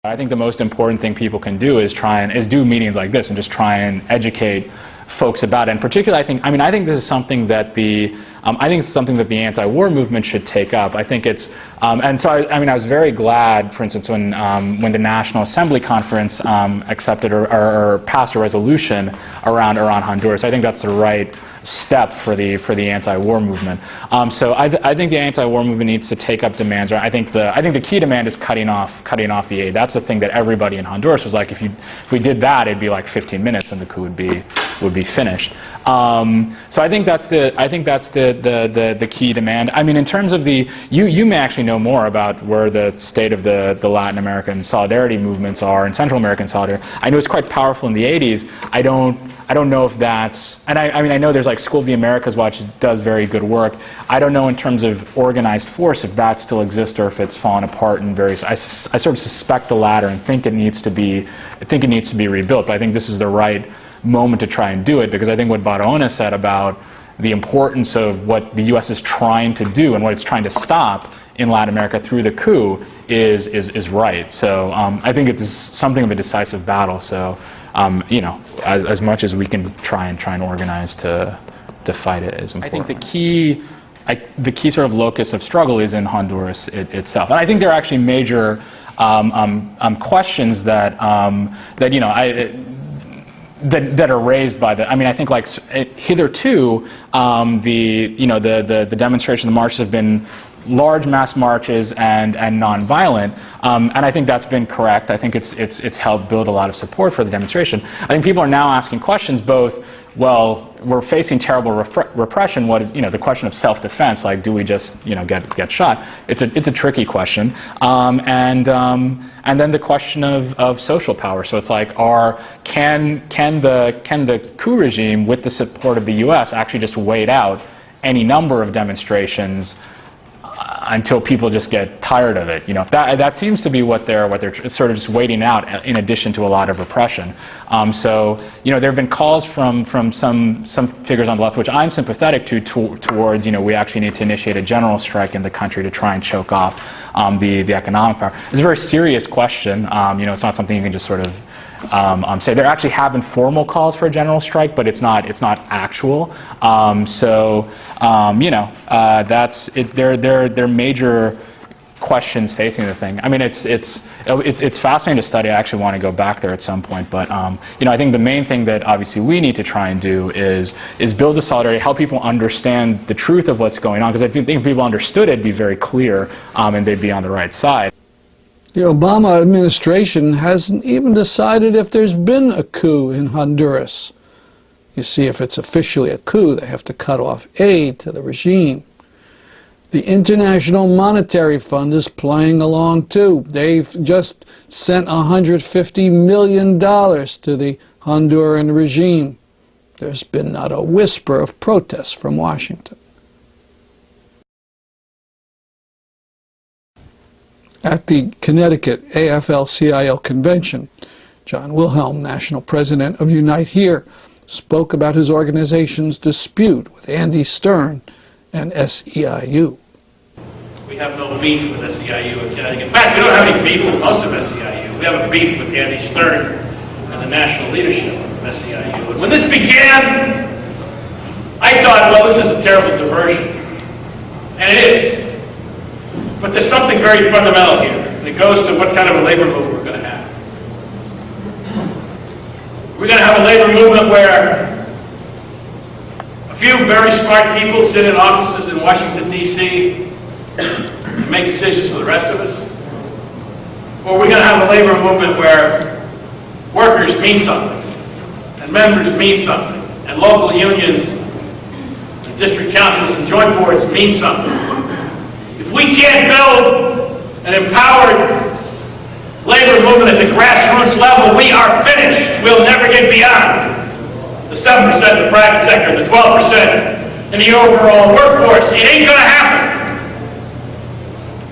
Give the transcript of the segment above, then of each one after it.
I think the most important thing people can do is do meetings like this and just try and educate folks about it. And particularly, I think this is something that the anti-war movement should take up. I think it's, and so I was very glad, for instance, when the National Assembly Conference accepted or passed a resolution around Honduras. I think that's the right step for the anti-war movement. So I think the anti-war movement needs to take up demands. I think the key demand is cutting off the aid. That's the thing that everybody in Honduras was like. If we did that, it'd be like 15 minutes and the coup would be finished. So I think that's the key demand. I mean, in terms of you may actually know more about where the state of the Latin American solidarity movements are and Central American solidarity. I know it's quite powerful in the 80s. I don't know if that's, and I know there's like School of the Americas, which does very good work. I don't know in terms of organized force if that still exists or if it's fallen apart in various. I sort of suspect the latter and think it needs to be rebuilt. But I think this is the right moment to try and do it, because I think what Barahona said about the importance of what the U.S. is trying to do and what it's trying to stop in Latin America through the coup is right. So I think it's something of a decisive battle. So as much as we can try and organize to fight it is important. I think the key sort of locus of struggle is in Honduras itself, and I think there are actually major questions that are raised by the. I think like hitherto the demonstration, the marches have been large mass marches and nonviolent, and I think that's been correct. I think it's helped build a lot of support for the demonstration. I think people are now asking questions both. Well, we're facing terrible repression. What is the question of self-defense? Like, do we just get shot? It's a tricky question, and then the question of social power. So it's like, can the coup regime, with the support of the U.S., actually just wait out any number of demonstrations until people just get tired of it? That seems to be what they're sort of just waiting out, in addition to a lot of repression. So there have been calls from some figures on the left, which I'm sympathetic towards we actually need to initiate a general strike in the country to try and choke off the economic power. It's a very serious question. It's not something you can just sort of say. There actually have been formal calls for a general strike, but it's not actual. That's it. There are major questions facing the thing. I mean, it's fascinating to study. I actually want to go back there at some point. But I think the main thing that obviously we need to try and do is build the solidarity, help people understand the truth of what's going on. Because I think if people understood it, it'd be very clear, and they'd be on the right side. The Obama administration hasn't even decided if there's been a coup in Honduras. You see, if it's officially a coup, they have to cut off aid to the regime. The International Monetary Fund is playing along too. They've just sent $150 million to the Honduran regime. There's been not a whisper of protest from Washington. At the Connecticut AFL-CIO convention, John Wilhelm, national president of Unite Here, spoke about his organization's dispute with Andy Stern and SEIU. We have no beef with SEIU in Connecticut. In fact, we don't have any beef with most of SEIU. We have a beef with Andy Stern and the national leadership of SEIU. And when this began, I thought, well, this is a terrible diversion. And it is. But there's something very fundamental here, and it goes to what kind of a labor movement we're going to have. We're going to have a labor movement where a few very smart people sit in offices in Washington, D.C. and make decisions for the rest of us. Or we're going to have a labor movement where workers mean something, and members mean something, and local unions, and district councils, and joint boards mean something. If we can't build an empowered labor movement at the grassroots level, we are finished. We'll never get beyond the 7% in the private sector, the 12% in the overall workforce. It ain't going to happen.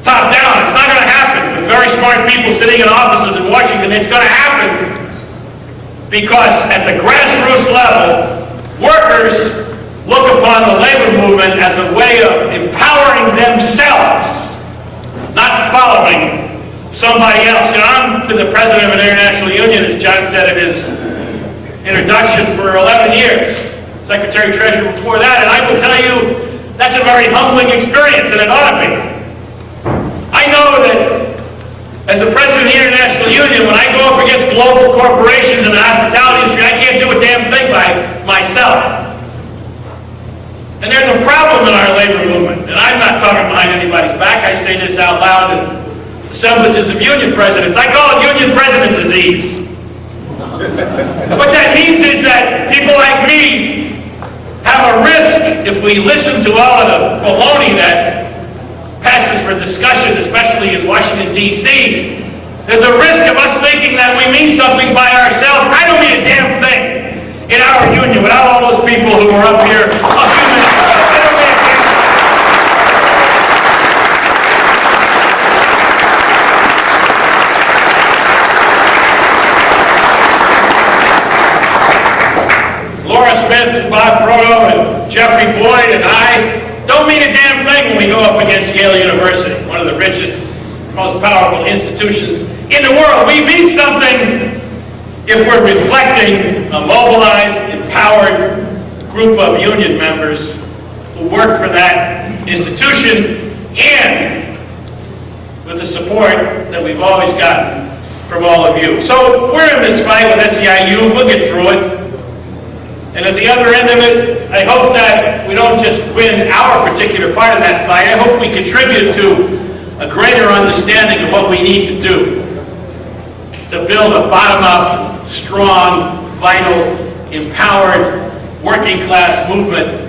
Top down, it's not going to happen. With very smart people sitting in offices in Washington, it's going to happen because at the grassroots level, workers look upon the labor movement as a way of empowering themselves, not following somebody else. I've been the president of an international union, as John said in his introduction, for 11 years. Secretary-Treasurer before that, and I will tell you, that's a very humbling experience, and it ought to be. I know that as a president of the International Union, when I go up against global corporations in the hospitality industry, I can't do a damn thing by myself. And there's a problem in our labor movement, and I'm not talking behind anybody's back. I say this out loud in assemblages of union presidents. I call it union president disease. What that means is that people like me have a risk, if we listen to all of the baloney that passes for discussion, especially in Washington, D.C., there's a risk of us thinking that we mean something by ourselves. I don't mean a damn thing in our union without all those people who were up here a few minutes ago. I don't mean a damn thing. Laura Smith and Bob Proto and Jeffrey Boyd and I don't mean a damn thing when we go up against Yale University, one of the richest, most powerful institutions in the world. We mean something if we're reflecting a mobilized, empowered group of union members who work for that institution and with the support that we've always gotten from all of you. So we're in this fight with SEIU. We'll get through it. And at the other end of it, I hope that we don't just win our particular part of that fight. I hope we contribute to a greater understanding of what we need to do to build a bottom-up, strong, vital, empowered, working-class movement